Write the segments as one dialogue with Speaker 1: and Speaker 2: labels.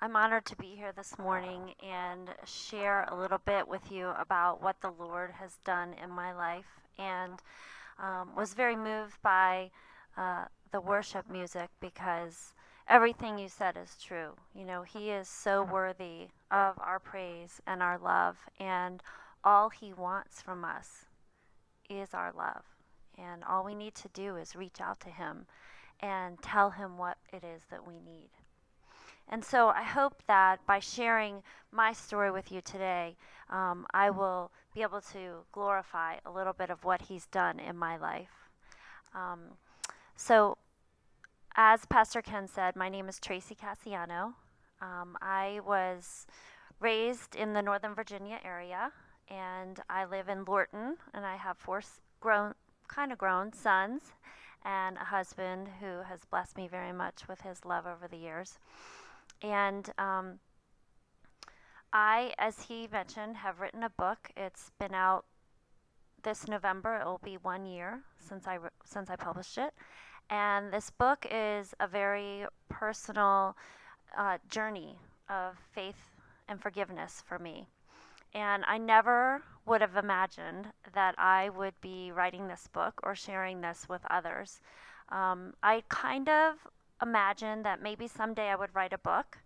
Speaker 1: I'm honored to be here this morning and share a little bit with you about what the Lord has done in my life, and was very moved by the worship music because everything you said is true. You know, He is so worthy of our praise and our love, and all He wants from us is our love. And all we need to do is reach out to Him and tell Him what it is that we need. And so I hope that by sharing my story with you today, I will be able to glorify a little bit of what He's done in my life. Um, so, as Pastor Ken said, my name is Tracey Casciano. I was raised in the Northern Virginia area, and I live in Lorton, and I have four grown sons and a husband who has blessed me very much with his love over the years. And I, as he mentioned, have written a book. It's been out this November. It will be 1 year since I published it. And this book is a very personal journey of faith and forgiveness for me. And I never would have imagined that I would be writing this book or sharing this with others. I kind of imagined that maybe someday I would write a book,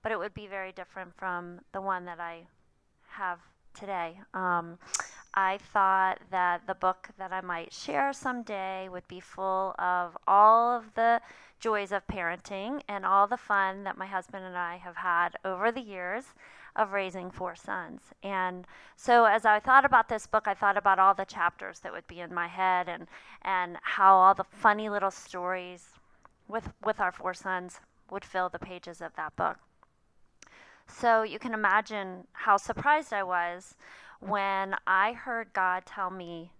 Speaker 1: but it would be very different from the one that I have today. I thought that the book that I might share someday would be full of all of the joys of parenting and all the fun that my husband and I have had over the years of raising four sons. And so as I thought about this book, I thought about all the chapters that would be in my head, and how all the funny little stories with our four sons would fill the pages of that book. So you can imagine how surprised I was when I heard God tell me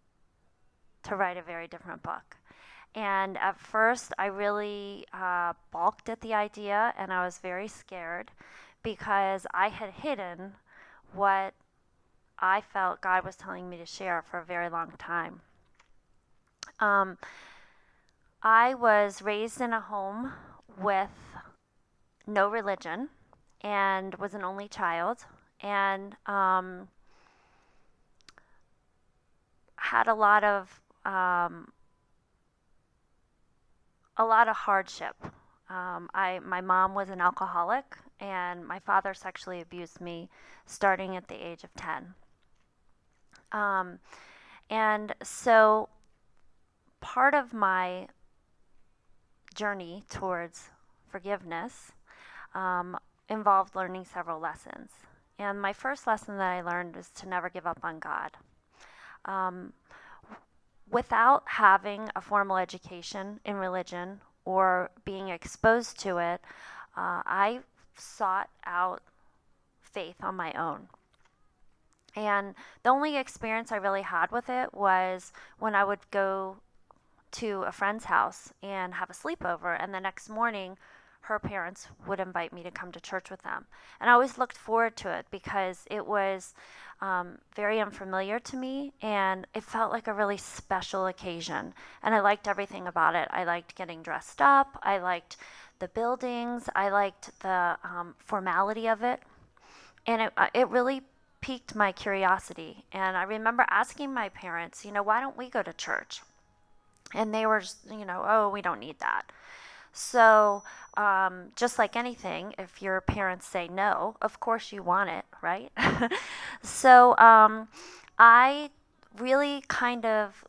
Speaker 1: to write a very different book. And at first, I really balked at the idea, and I was very scared because I had hidden what I felt God was telling me to share for a very long time. I was raised in a home with no religion and was an only child, and had a lot of hardship. My mom was an alcoholic, and my father sexually abused me starting at the age of 10. And so part of my journey towards forgiveness involved learning several lessons. And my first lesson that I learned was to never give up on God. Without having a formal education in religion or being exposed to it, I sought out faith on my own. And the only experience I really had with it was when I would go to a friend's house and have a sleepover, and the next morning her parents would invite me to come to church with them. And I always looked forward to it because it was very unfamiliar to me, and it felt like a really special occasion. And I liked everything about it. I liked getting dressed up. I liked the buildings. I liked the formality of it. And it really piqued my curiosity. And I remember asking my parents, why don't we go to church? And they were, oh, we don't need that. So, just like anything, if your parents say no, of course you want it, right? So, I really kind of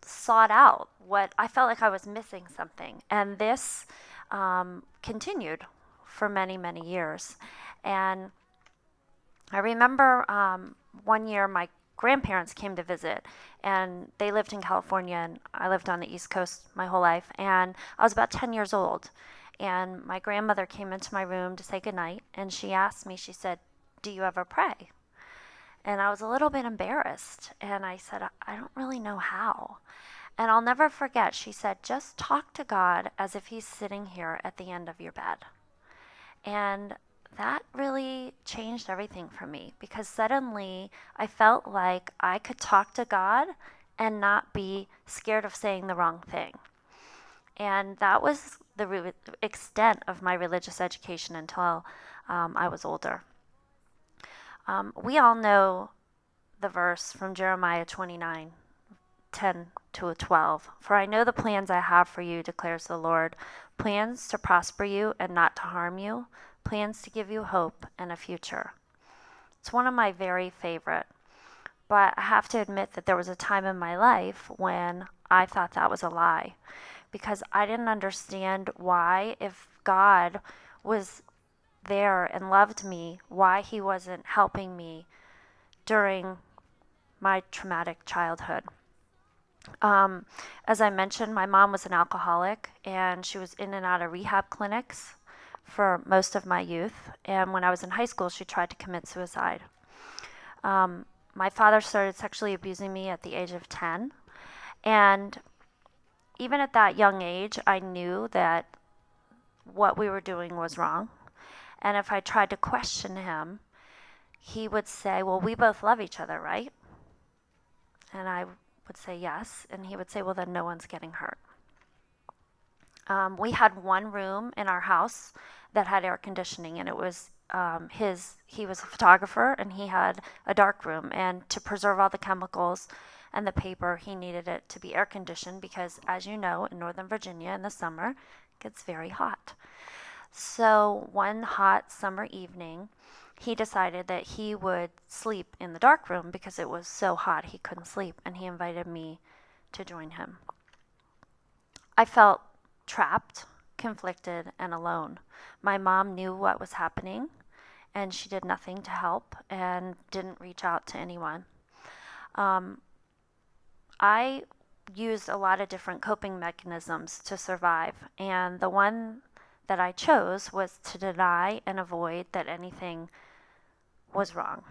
Speaker 1: sought out what I felt like I was missing something. And this continued for many, many years. And I remember one year my grandparents came to visit, and they lived in California, and I lived on the East Coast my whole life, and I was about 10 years old, and my grandmother came into my room to say goodnight, and she asked me, she said, "Do you ever pray?" And I was a little bit embarrassed, and I said, "I don't really know how." And I'll never forget, she said, "Just talk to God as if He's sitting here at the end of your bed." And that really changed everything for me, because suddenly I felt like I could talk to God and not be scared of saying the wrong thing. And that was extent of my religious education until I was older. We all know the verse from Jeremiah 29:10 to 12. For I know the plans I have for you, declares the Lord, plans to prosper you and not to harm you, plans to give you hope and a future. It's one of my very favorite. But I have to admit that there was a time in my life when I thought that was a lie, because I didn't understand why, if God was there and loved me, why he wasn't helping me during my traumatic childhood. As I mentioned, my mom was an alcoholic, and she was in and out of rehab clinics for most of my youth. And when I was in high school, she tried to commit suicide. My father started sexually abusing me at the age of 10. And even at that young age, I knew that what we were doing was wrong. And if I tried to question him, he would say, well, we both love each other, right? And I would say yes. And he would say, well, then no one's getting hurt. We had one room in our house that had air conditioning, and it was he was a photographer, and he had a dark room, and to preserve all the chemicals and the paper, he needed it to be air conditioned because, as you know, in Northern Virginia in the summer, it gets very hot. So one hot summer evening, he decided that he would sleep in the dark room because it was so hot he couldn't sleep, and he invited me to join him. I felt trapped, conflicted, and alone. My mom knew what was happening, and she did nothing to help and didn't reach out to anyone. I used a lot of different coping mechanisms to survive, and the one that I chose was to deny and avoid that anything was wrong.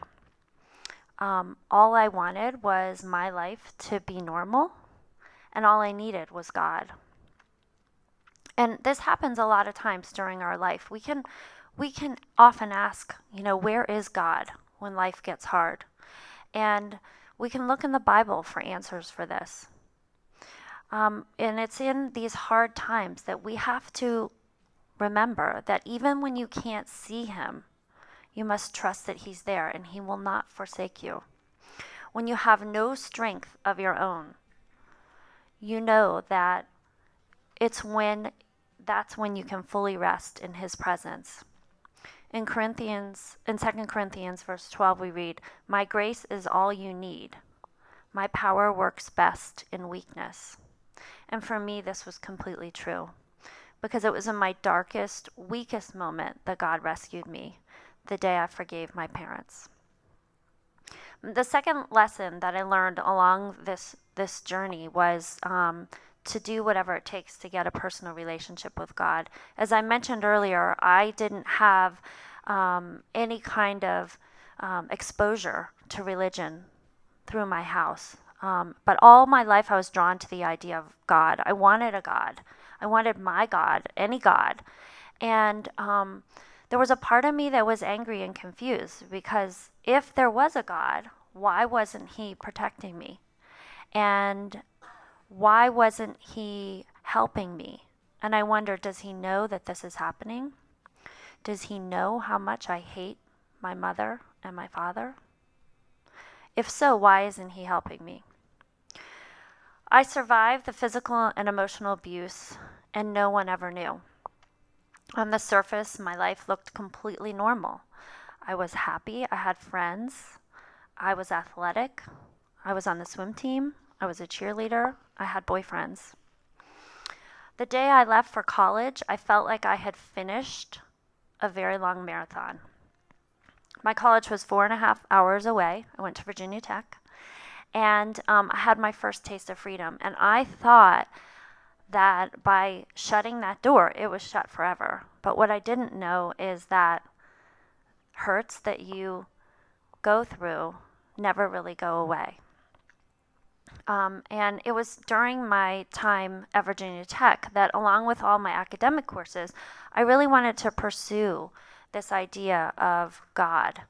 Speaker 1: All I wanted was my life to be normal, and all I needed was God. And this happens a lot of times during our life. We can often ask, where is God when life gets hard? And we can look in the Bible for answers for this. And it's in these hard times that we have to remember that even when you can't see him, you must trust that he's there and he will not forsake you. When you have no strength of your own, you know that that's when you can fully rest in his presence. In 2 Corinthians verse 12, we read, my grace is all you need. My power works best in weakness. And for me, this was completely true, because it was in my darkest, weakest moment that God rescued me, the day I forgave my parents. The second lesson that I learned along this journey was to do whatever it takes to get a personal relationship with God. As I mentioned earlier, I didn't have any kind of exposure to religion through my house. But all my life I was drawn to the idea of God. I wanted a God. I wanted my God, any God. And there was a part of me that was angry and confused, because if there was a God, why wasn't he protecting me? And why wasn't he helping me? And I wonder, does he know that this is happening? Does he know how much I hate my mother and my father? If so, why isn't he helping me? I survived the physical and emotional abuse, and no one ever knew. On the surface, my life looked completely normal. I was happy, I had friends, I was athletic, I was on the swim team, I was a cheerleader, I had boyfriends. The day I left for college, I felt like I had finished a very long marathon. My college was 4.5 hours away. I went to Virginia Tech, and I had my first taste of freedom. And I thought that by shutting that door, it was shut forever. But what I didn't know is that hurts that you go through never really go away. And it was during my time at Virginia Tech that, along with all my academic courses, I really wanted to pursue this idea of God.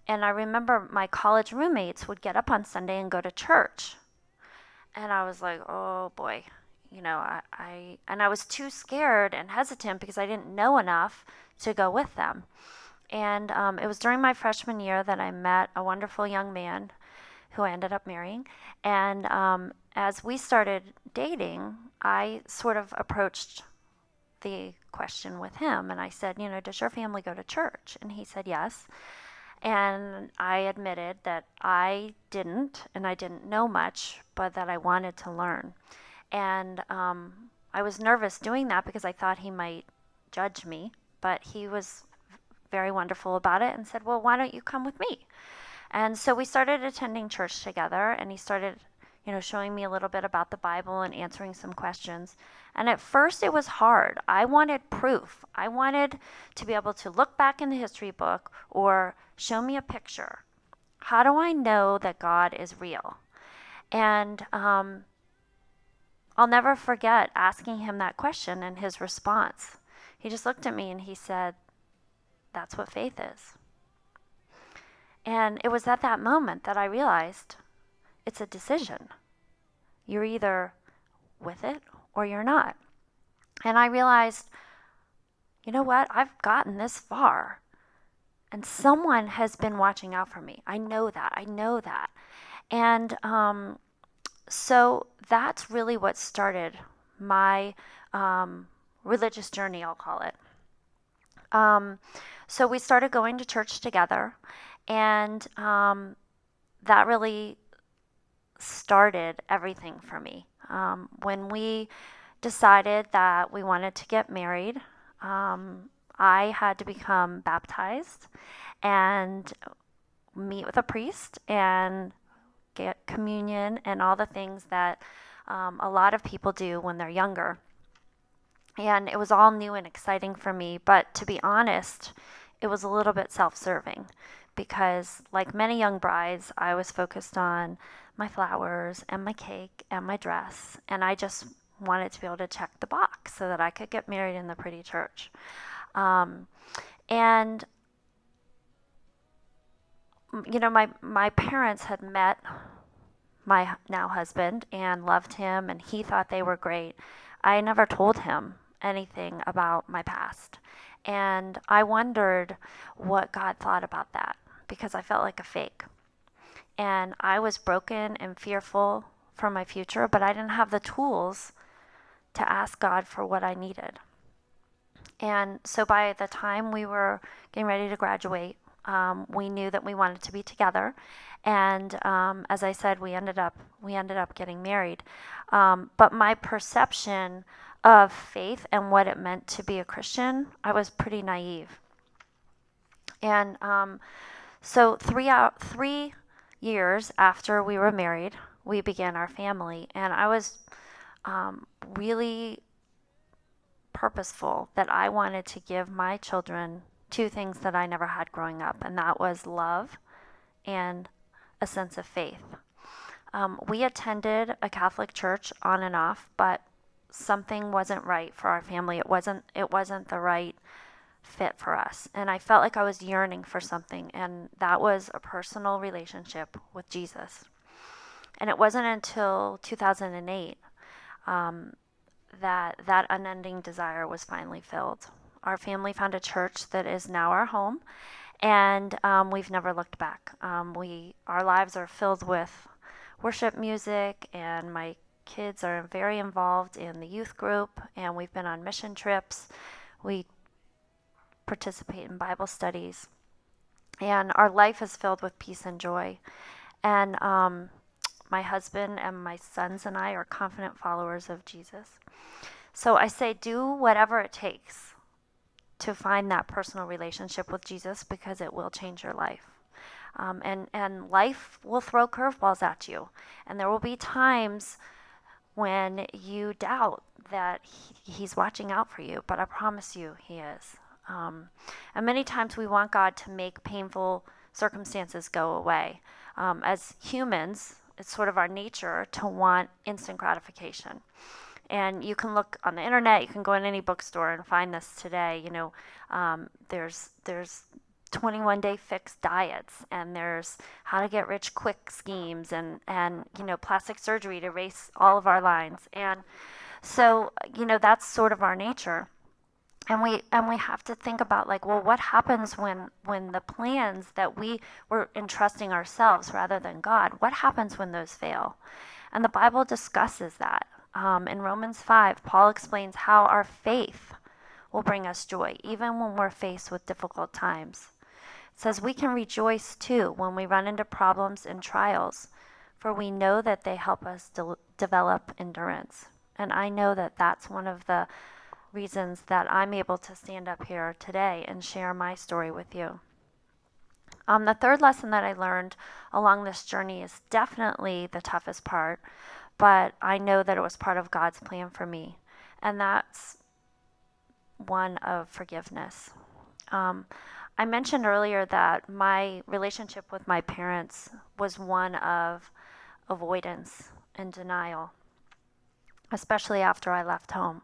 Speaker 1: And I remember my college roommates would get up on Sunday and go to church. And I was like, oh boy, I was too scared and hesitant because I didn't know enough to go with them. And it was during my freshman year that I met a wonderful young man who I ended up marrying. And as we started dating, I sort of approached the question with him and I said, does your family go to church? And he said yes. And I admitted that I didn't, and I didn't know much, but that I wanted to learn. And I was nervous doing that because I thought he might judge me, but he was very wonderful about it and said, well, why don't you come with me? And so we started attending church together, and he started, showing me a little bit about the Bible and answering some questions. And at first it was hard. I wanted proof. I wanted to be able to look back in the history book or show me a picture. How do I know that God is real? And I'll never forget asking him that question and his response. He just looked at me and he said, that's what faith is. And it was at that moment that I realized it's a decision. You're either with it or you're not. And I realized, you know what? I've gotten this far. And someone has been watching out for me. I know that. I know that. And so that's really what started my religious journey, I'll call it. So we started going to church together, and that really started everything for me. When we decided that we wanted to get married, I had to become baptized and meet with a priest and get communion and all the things that a lot of people do when they're younger. And it was all new and exciting for me, but to be honest, it was a little bit self-serving because, like many young brides, I was focused on my flowers and my cake and my dress, and I just wanted to be able to check the box so that I could get married in the pretty church. And my parents had met my now husband and loved him, and he thought they were great. I never told him anything about my past. And I wondered what God thought about that because I felt like a fake. And I was broken and fearful for my future, but I didn't have the tools to ask God for what I needed. And so by the time we were getting ready to graduate, we knew that we wanted to be together. And as I said, we ended up getting married. But my perception of faith and what it meant to be a Christian, I was pretty naive. And so 3 years after we were married, we began our family, and I was really purposeful that I wanted to give my children two things that I never had growing up, and that was love and a sense of faith. We attended a Catholic church on and off, but something wasn't right for our family. It wasn't the right fit for us, and I felt like I was yearning for something, and that was a personal relationship with Jesus. And it wasn't until 2008 that unending desire was finally filled. Our family found a church that is now our home, and we've never looked back. Our lives are filled with worship music, and my kids are very involved in the youth group, and we've been on mission trips. We participate in Bible studies, and our life is filled with peace and joy. And my husband and my sons and I are confident followers of Jesus. So I say do whatever it takes to find that personal relationship with Jesus, because it will change your life. And life will throw curveballs at you. And there will be times when you doubt that he's watching out for you, but I promise you he is. And many times we want God to make painful circumstances go away. As humans, it's sort of our nature to want instant gratification. And you can look on the internet, you can go in any bookstore and find this today. There's 21-day fixed diets, and there's how to get rich quick schemes, and plastic surgery to erase all of our lines. And So, that's sort of our nature. And we have to think about, like, well, what happens when the plans that we were entrusting ourselves rather than God, what happens when those fail? And the Bible discusses that. In Romans 5, Paul explains how our faith will bring us joy, even when we're faced with difficult times. It says we can rejoice too when we run into problems and trials, for we know that they help us develop endurance. And I know that that's one of the reasons that I'm able to stand up here today and share my story with you. The third lesson that I learned along this journey is definitely the toughest part, but I know that it was part of God's plan for me, and that's one of forgiveness. I mentioned earlier that my relationship with my parents was one of avoidance and denial, especially after I left home.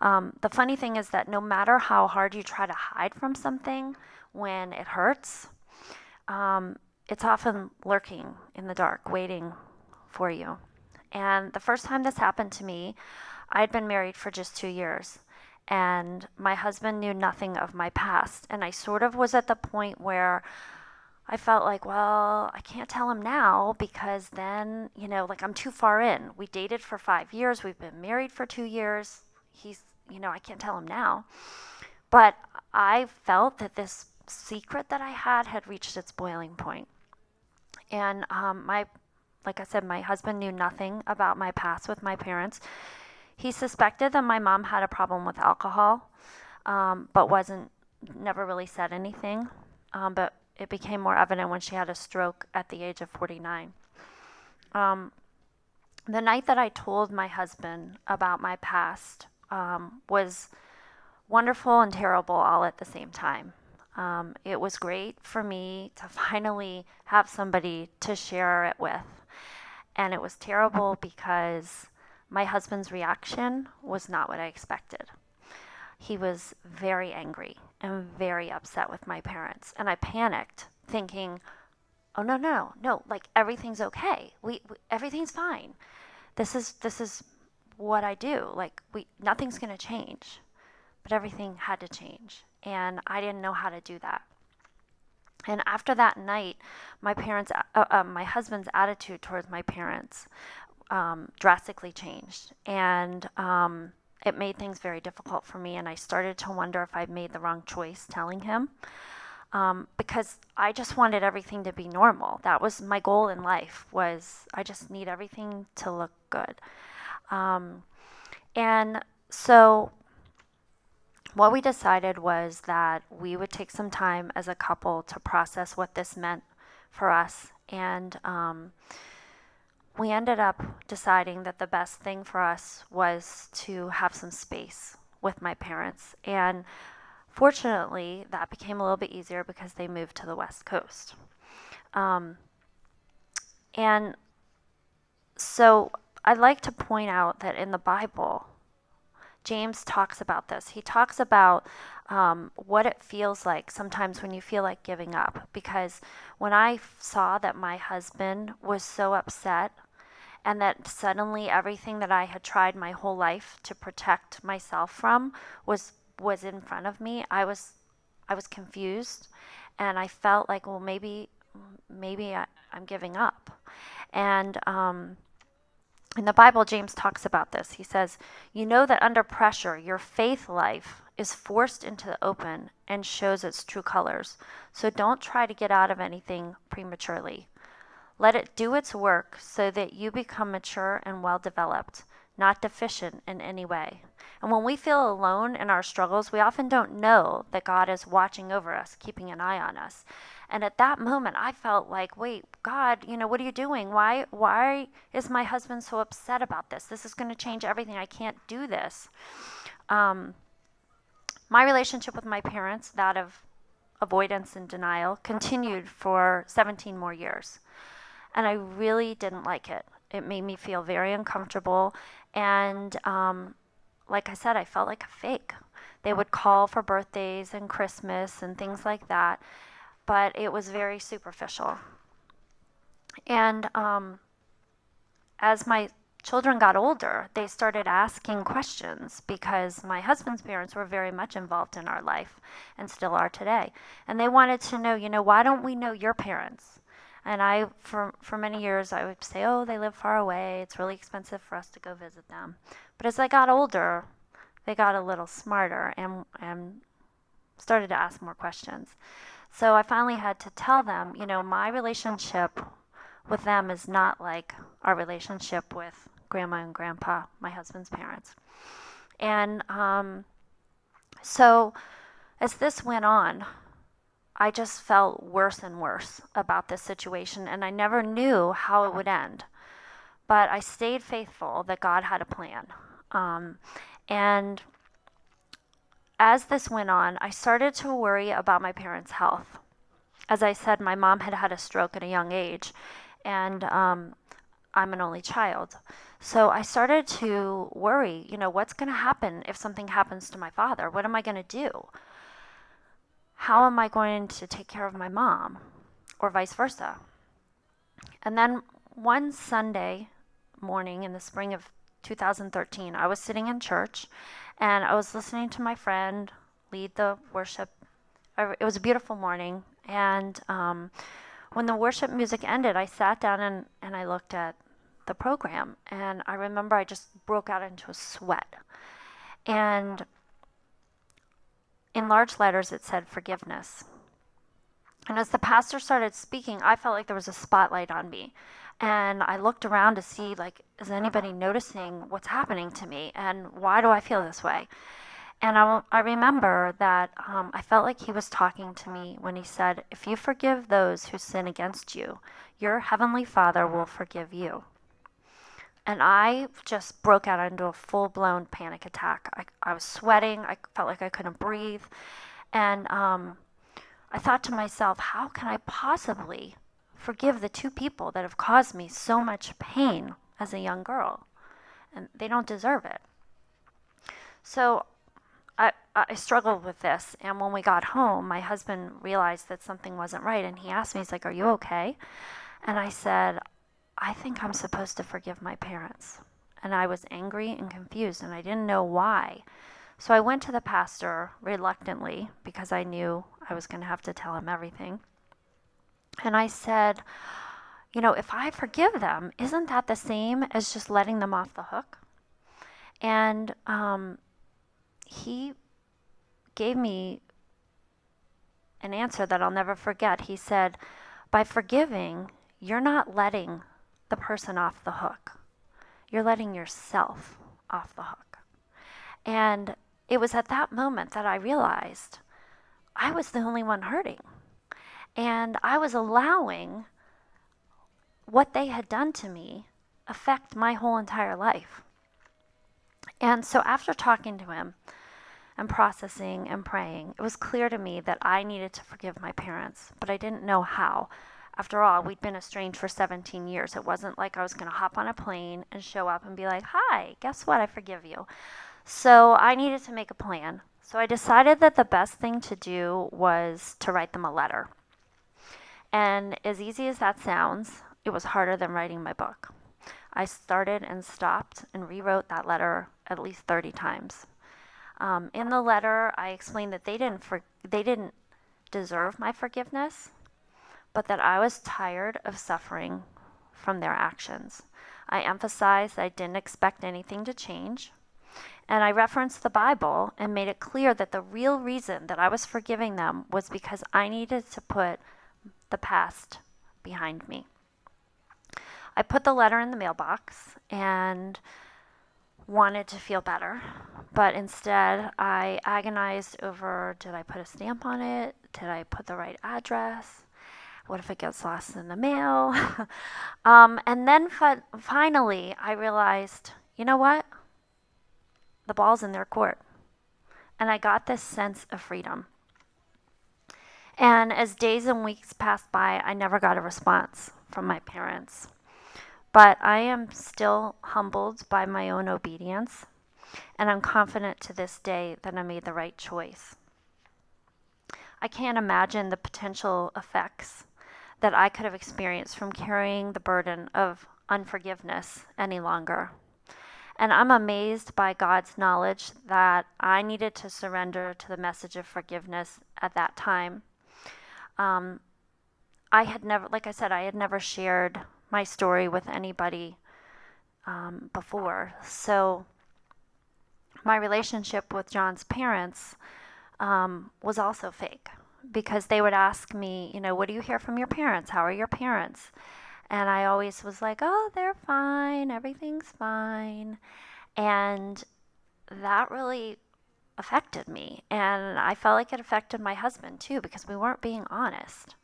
Speaker 1: The funny thing is that no matter how hard you try to hide from something, when it hurts, it's often lurking in the dark, waiting for you. And the first time this happened to me, I'd been married for just 2 years, and my husband knew nothing of my past. And I sort of was at the point where I felt like, well, I can't tell him now because then, like I'm too far in. We dated for 5 years. We've been married for 2 years. I can't tell him now. But I felt that this secret that I had reached its boiling point. And like I said, my husband knew nothing about my past with my parents. He suspected that my mom had a problem with alcohol, but never really said anything. But it became more evident when she had a stroke at the age of 49. The night that I told my husband about my past was wonderful and terrible all at the same time. It was great for me to finally have somebody to share it with. And it was terrible because my husband's reaction was not what I expected. He was very angry and very upset with my parents. And I panicked, thinking, oh, no, like everything's okay. Everything's fine. This is what I do. Like nothing's going to change. But everything had to change. And I didn't know how to do that. And after that night, my husband's attitude towards my parents drastically changed. And it made things very difficult for me. And I started to wonder if I'd made the wrong choice telling him. Because I just wanted everything to be normal. That was my goal in life, was I just need everything to look good. And so what we decided was that we would take some time as a couple to process what this meant for us. And we ended up deciding that the best thing for us was to have some space with my parents. And fortunately, that became a little bit easier because they moved to the West Coast. And so I'd like to point out that in the Bible, James talks about this. He talks about what it feels like sometimes when you feel like giving up. Because when I saw that my husband was so upset and that suddenly everything that I had tried my whole life to protect myself from was in front of me, I was confused, and I felt like, well, maybe I'm giving up. And in the Bible, James talks about this. He says, you know that under pressure, your faith life is forced into the open and shows its true colors. So don't try to get out of anything prematurely. Let it do its work so that you become mature and well-developed, not deficient in any way. And when we feel alone in our struggles, we often don't know that God is watching over us, keeping an eye on us. And at that moment, I felt like, wait, God, what are you doing? Why is my husband so upset about this? This is going to change everything. I can't do this. My relationship with my parents, that of avoidance and denial, continued for 17 more years. And I really didn't like it. It made me feel very uncomfortable. And like I said, I felt like a fake. They would call for birthdays and Christmas and things like that, but it was very superficial. And as my children got older, they started asking questions because my husband's parents were very much involved in our life and still are today. And they wanted to know, why don't we know your parents? And for many years, I would say, oh, they live far away. It's really expensive for us to go visit them. But as I got older, they got a little smarter and started to ask more questions. So I finally had to tell them, my relationship with them is not like our relationship with grandma and grandpa, my husband's parents. And so as this went on, I just felt worse and worse about this situation, and I never knew how it would end. But I stayed faithful that God had a plan. And as this went on, I started to worry about my parents' health. As I said, my mom had had a stroke at a young age, and I'm an only child. So I started to worry, what's going to happen if something happens to my father? What am I going to do? How am I going to take care of my mom? Or vice versa. And then one Sunday morning in the spring of 2013, I was sitting in church and I was listening to my friend lead the worship. It was a beautiful morning. And when the worship music ended, I sat down and I looked at the program. And I remember I just broke out into a sweat. And in large letters, it said forgiveness. And as the pastor started speaking, I felt like there was a spotlight on me. And I looked around to see, is anybody noticing what's happening to me? And why do I feel this way? And I remember that I felt like he was talking to me when he said, if you forgive those who sin against you, your heavenly Father will forgive you. And I just broke out into a full-blown panic attack. I was sweating. I felt like I couldn't breathe. And I thought to myself, how can I possibly forgive the two people that have caused me so much pain as a young girl? And they don't deserve it. So I struggled with this. And when we got home, my husband realized that something wasn't right. And he asked me, he's like, are you okay? And I said, I think I'm supposed to forgive my parents. And I was angry and confused, and I didn't know why. So I went to the pastor reluctantly because I knew I was going to have to tell him everything. And I said, if I forgive them, isn't that the same as just letting them off the hook? And he gave me an answer that I'll never forget. He said, by forgiving, you're not letting the person off the hook. You're letting yourself off the hook. And it was at that moment that I realized I was the only one hurting. And I was allowing what they had done to me affect my whole entire life. And so after talking to him and processing and praying, it was clear to me that I needed to forgive my parents, but I didn't know how. After all, we'd been estranged for 17 years. It wasn't like I was going to hop on a plane and show up and be like, hi, guess what? I forgive you. So I needed to make a plan. So I decided that the best thing to do was to write them a letter. And as easy as that sounds, it was harder than writing my book. I started and stopped and rewrote that letter at least 30 times. In the letter, I explained that they didn't deserve my forgiveness, but that I was tired of suffering from their actions. I emphasized I didn't expect anything to change, and I referenced the Bible and made it clear that the real reason that I was forgiving them was because I needed to put the past behind me. I put the letter in the mailbox and wanted to feel better, but instead I agonized over, did I put a stamp on it? Did I put the right address? What if it gets lost in the mail? And then finally, I realized, you know what? The ball's in their court. And I got this sense of freedom. And as days and weeks passed by, I never got a response from my parents. But I am still humbled by my own obedience, and I'm confident to this day that I made the right choice. I can't imagine the potential effects that I could have experienced from carrying the burden of unforgiveness any longer. And I'm amazed by God's knowledge that I needed to surrender to the message of forgiveness at that time. Um, I had never, like I said, I had never shared my story with anybody before. So my relationship with John's parents was also fake because they would ask me, what do you hear from your parents? How are your parents? And I always was like, oh, they're fine. Everything's fine. And that really affected me. And I felt like it affected my husband too because we weren't being honest.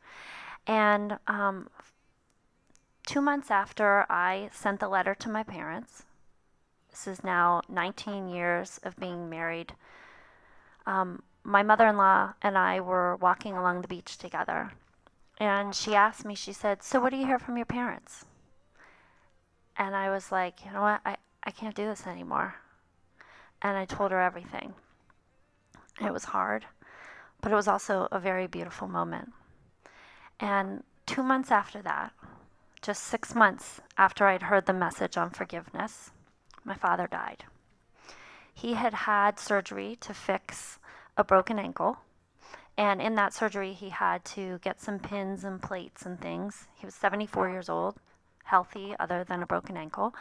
Speaker 1: And 2 months after I sent the letter to my parents, this is now 19 years of being married, my mother in law and I were walking along the beach together. And she asked me, she said, so what do you hear from your parents? And I was like, you know what? I can't do this anymore. And I told her everything. It was hard, but it was also a very beautiful moment. And 2 months after that, just 6 months after I'd heard the message on forgiveness, my father died. He had had surgery to fix a broken ankle. And in that surgery, he had to get some pins and plates and things. He was 74 years old, healthy, other than a broken ankle.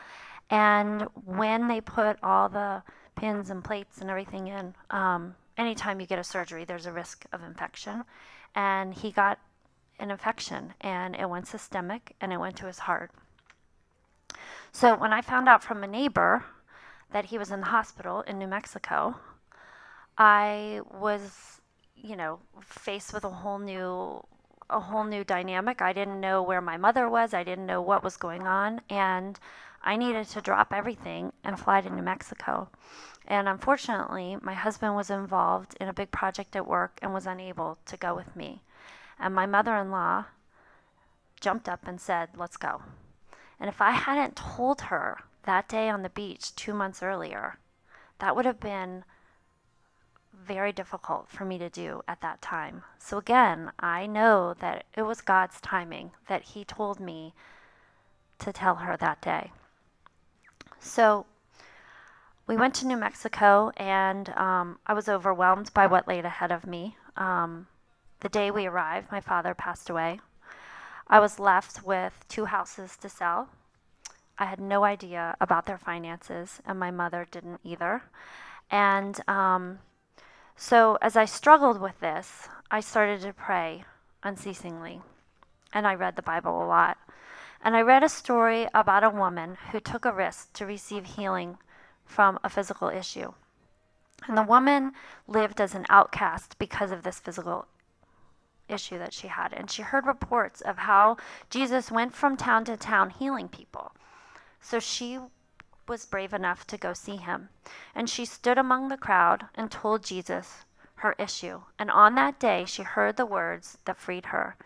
Speaker 1: And when they put all the pins and plates and everything in, anytime you get a surgery, there's a risk of infection. And he got an infection, and it went systemic, and it went to his heart. So when I found out from a neighbor that he was in the hospital in New Mexico, I was, faced with a whole new dynamic. I didn't know where my mother was. I didn't know what was going on, and I needed to drop everything and fly to New Mexico. And unfortunately, my husband was involved in a big project at work and was unable to go with me. And my mother-in-law jumped up and said, let's go. And if I hadn't told her that day on the beach 2 months earlier, that would have been very difficult for me to do at that time. So again, I know that it was God's timing that He told me to tell her that day. So we went to New Mexico, and I was overwhelmed by what laid ahead of me. The day we arrived, my father passed away. I was left with 2 houses to sell. I had no idea about their finances, and my mother didn't either. And so as I struggled with this, I started to pray unceasingly, and I read the Bible a lot. And I read a story about a woman who took a risk to receive healing from a physical issue. And the woman lived as an outcast because of this physical issue that she had. And she heard reports of how Jesus went from town to town healing people. So she was brave enough to go see him. And she stood among the crowd and told Jesus her issue. And on that day, she heard the words that freed her.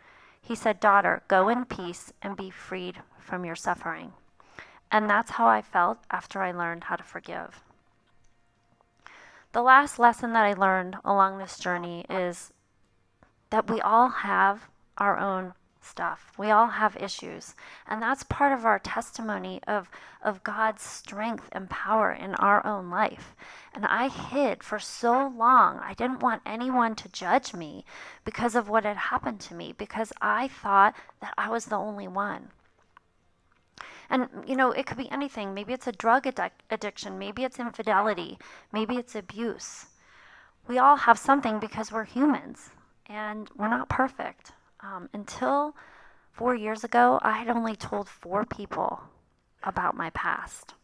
Speaker 1: He said, daughter, go in peace and be freed from your suffering. And that's how I felt after I learned how to forgive. The last lesson that I learned along this journey is that we all have our own stuff. We all have issues. And that's part of our testimony of God's strength and power in our own life. And I hid for so long. I didn't want anyone to judge me because of what had happened to me, because I thought that I was the only one. And, it could be anything. Maybe it's a drug addiction. Maybe it's infidelity. Maybe it's abuse. We all have something because we're humans. And we're not perfect. Until 4 years ago, I had only told 4 people about my past.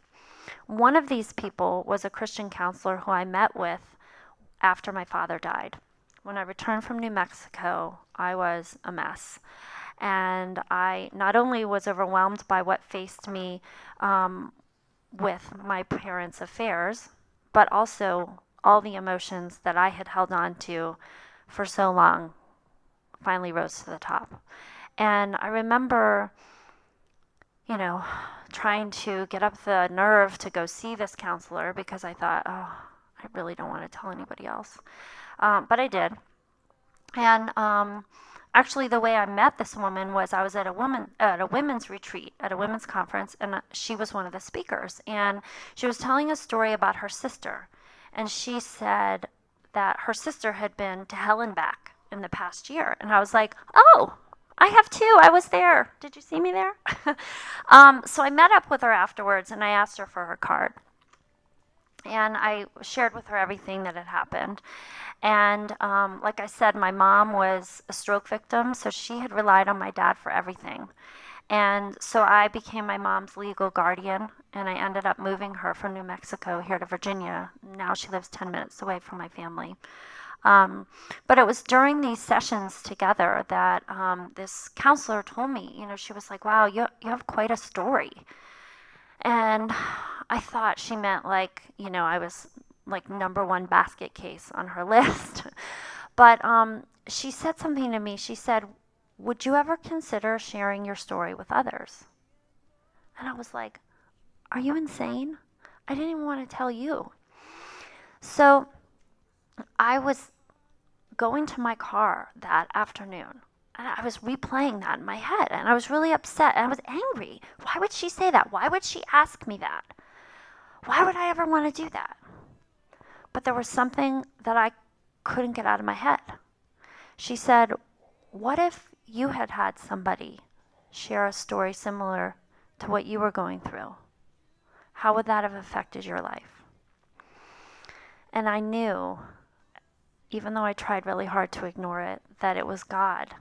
Speaker 1: One of these people was a Christian counselor who I met with after my father died. When I returned from New Mexico, I was a mess. And I not only was overwhelmed by what faced me with my parents' affairs, but also all the emotions that I had held on to for so long finally rose to the top. And I remember, trying to get up the nerve to go see this counselor because I thought, I really don't want to tell anybody else. But I did. And Actually, the way I met this woman was I was at a women's retreat at a women's conference, and she was one of the speakers, and she was telling a story about her sister, and she said that her sister had been to hell and back in the past year, and I was like, oh, I have too. I was there. Did you see me there? So I met up with her afterwards, and I asked her for her card, and I shared with her everything that had happened. And like I said, my mom was a stroke victim, so she had relied on my dad for everything. And so I became my mom's legal guardian, and I ended up moving her from New Mexico here to Virginia. Now she lives 10 minutes away from my family. But it was during these sessions together that this counselor told me, she was like, wow, you have quite a story. And I thought she meant like, I was like number one basket case on her list. But she said something to me. She said, would you ever consider sharing your story with others? And I was like, are you insane? I didn't even want to tell you. So I was going to my car that afternoon, and I was replaying that in my head, and I was really upset, and I was angry. Why would she say that? Why would she ask me that? Why would I ever want to do that? But there was something that I couldn't get out of my head. She said, what if you had had somebody share a story similar to what you were going through? How would that have affected your life? And I knew, even though I tried really hard to ignore it, that it was God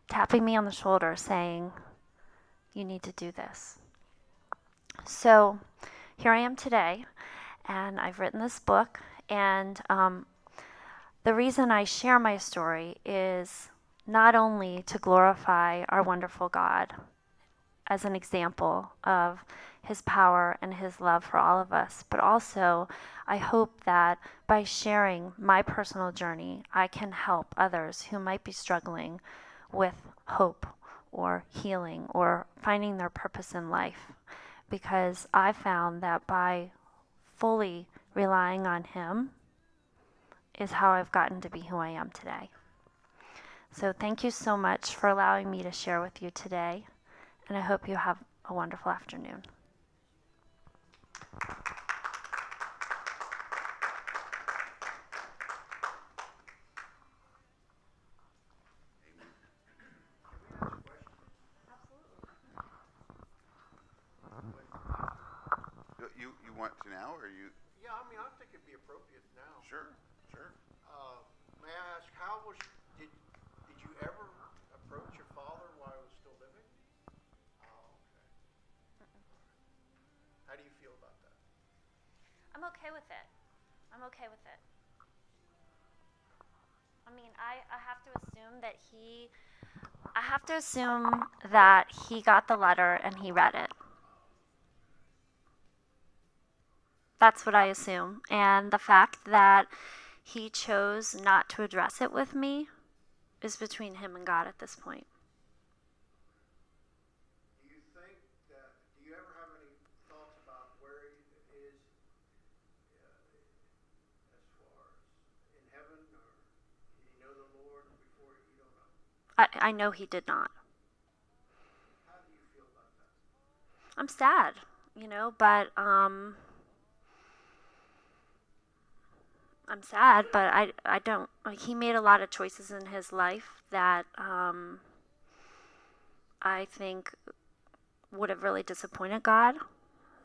Speaker 1: tapping me on the shoulder saying, you need to do this. So here I am today, and I've written this book, and the reason I share my story is not only to glorify our wonderful God as an example of his power and his love for all of us, but also I hope that by sharing my personal journey, I can help others who might be struggling with hope or healing or finding their purpose in life. Because I found that by fully relying on him is how I've gotten to be who I am today. So thank you so much for allowing me to share with you today, and I hope you have a wonderful afternoon.
Speaker 2: You want to now, or you?
Speaker 3: Yeah, I mean, I think it'd be appropriate now.
Speaker 2: Sure, sure.
Speaker 3: May I ask, did you ever approach your father while he was still living? Oh, okay. How do you feel about that?
Speaker 1: I'm okay with it. I'm okay with it. I mean, I have to assume that he got the letter and he read it. That's what I assume. And the fact that he chose not to address it with me is between him and God at this point.
Speaker 3: Do you ever have any thoughts about where he is as far as in heaven, or did he know the Lord before you don't know?
Speaker 1: I know he did not.
Speaker 3: How do you feel about that?
Speaker 1: I'm sad, but I'm sad, but I don't, like, he made a lot of choices in his life that I think would have really disappointed God.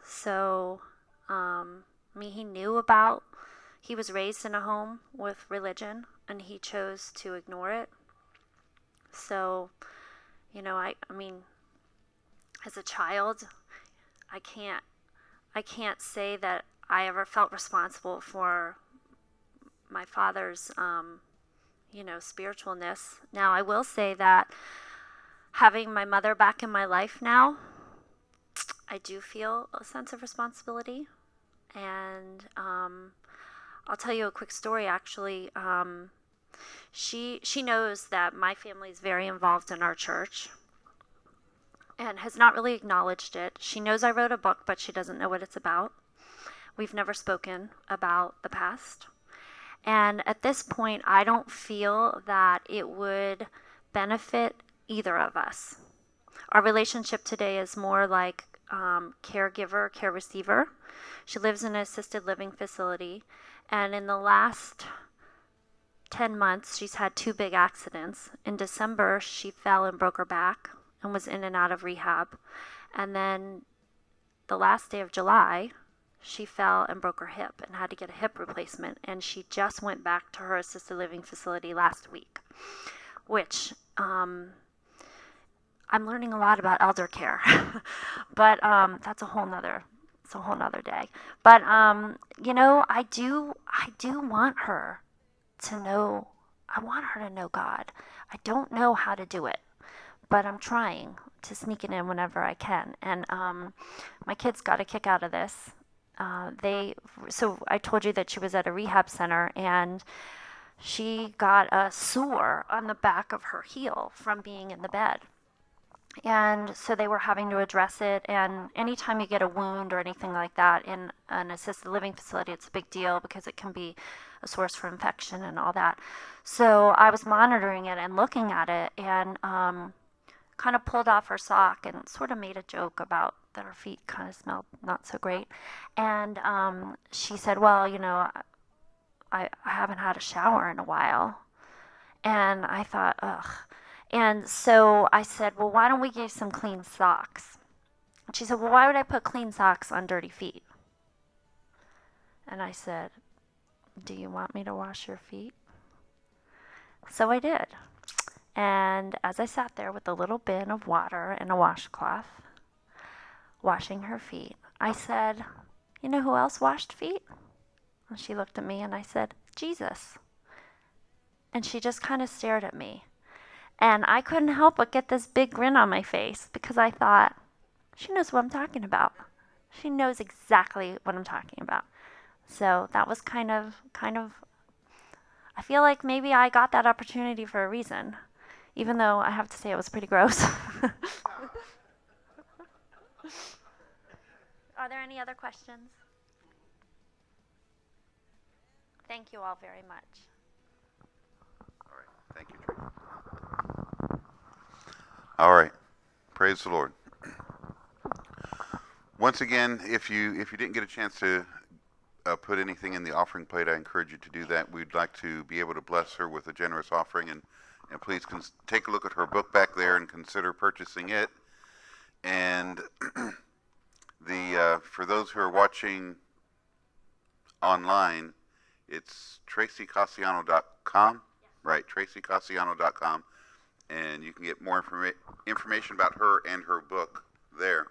Speaker 1: So, he was raised in a home with religion, and he chose to ignore it. So, I mean, as a child, I can't say that I ever felt responsible for my father's, spiritualness. Now, I will say that having my mother back in my life now, I do feel a sense of responsibility. And I'll tell you a quick story, actually. She knows that my family is very involved in our church and has not really acknowledged it. She knows I wrote a book, but she doesn't know what it's about. We've never spoken about the past. And at this point, I don't feel that it would benefit either of us. Our relationship today is more like caregiver, care receiver. She lives in an assisted living facility, and in the last 10 months, she's had 2 big accidents. In December, she fell and broke her back and was in and out of rehab. And then the last day of July, she fell and broke her hip and had to get a hip replacement. And she just went back to her assisted living facility last week, which I'm learning a lot about elder care, but that's a whole nother. It's a whole nother day. But I do want her to know. I want her to know God. I don't know how to do it, but I'm trying to sneak it in whenever I can. And my kids got a kick out of this. So I told you that she was at a rehab center, and she got a sore on the back of her heel from being in the bed. And so they were having to address it. And anytime you get a wound or anything like that in an assisted living facility, it's a big deal because it can be a source for infection and all that. So I was monitoring it and looking at it, and kind of pulled off her sock and sort of made a joke about that her feet kind of smelled not so great. And she said, well, I haven't had a shower in a while. And I thought, ugh. And so I said, well, why don't we get some clean socks? And she said, well, why would I put clean socks on dirty feet? And I said, do you want me to wash your feet? So I did. And as I sat there with a little bin of water and a washcloth, washing her feet, I said, you know who else washed feet? And she looked at me and I said, Jesus. And she just kind of stared at me. And I couldn't help but get this big grin on my face because I thought, she knows what I'm talking about. She knows exactly what I'm talking about. So that was kind of, I feel like maybe I got that opportunity for a reason, even though I have to say it was pretty gross. Are there any other questions? Thank you all very much.
Speaker 2: All right. Thank you, Tracey. All right. Praise the Lord. Once again, if you didn't get a chance to put anything in the offering plate, I encourage you to do that. We'd like to be able to bless her with a generous offering, and please take a look at her book back there and consider purchasing it. And for those who are watching online, it's TraceyCasciano.com, right? TraceyCasciano.com, and you can get more information about her and her book there.